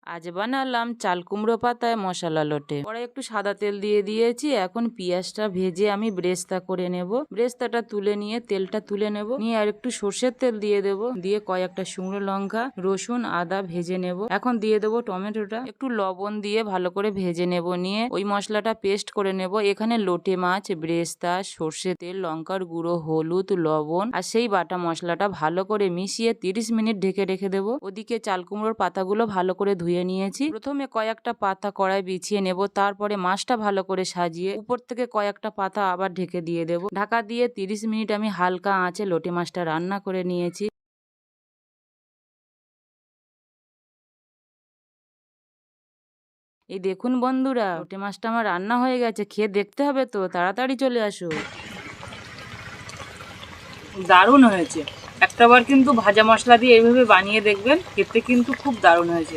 আজ বানালাম চাল কুমড়ো পাতায় মশলা লোটে। পরে একটু সাদা তেল দিয়ে দিয়েছি। এখন পেঁয়াজটা ভেজে আমি ব্রেস্তা করে নেব। ব্রেস্তাটা তুলে নিয়ে তেলটা তুলে নেব, নিয়ে আর একটু সর্ষের তেল দিয়ে দেব, দিয়ে কয়েকটা শুকনো লঙ্কা, রসুন, আদা ভেজে নেব। এখন দিয়ে দেবো টমেটোটা, একটু লবণ দিয়ে ভালো করে ভেজে নেব, নিয়ে ওই মশলাটা পেস্ট করে নেব। এখানে লোটে মাছ, ব্রেস্তা, সর্ষের তেল, লঙ্কার গুঁড়ো, হলুদ, লবণ আর সেই বাটা মশলাটা ভালো করে মিশিয়ে 30 মিনিট ঢেকে রেখে দেবো। ওদিকে চাল কুমড়োর পাতাগুলো ভালো করে ধুয়ে নিয়েছি। প্রথমে কয়েকটা পাতা কড়াই বিছিয়ে নেব, তারপরে মাছটা ভালো করে সাজিয়ে উপর থেকে কয়েকটা পাতা আবার ঢেকে দিয়ে দেব। ঢাকা দিয়ে 30 মিনিট আমি হালকা আঁচে লোটে মাছটা রান্না করে নিয়েছি। এই দেখুন বন্ধুরা, লোটে মাছটা আমার রান্না হয়ে গেছে। খেয়ে দেখতে হবে তো, তাড়াতাড়ি চলে আসো। দারুণ হয়েছে। একটাবার কিন্তু ভাজা মশলা দিয়ে এইভাবে বানিয়ে দেখবেন, খেতে কিন্তু খুব দারুণ হয়েছে।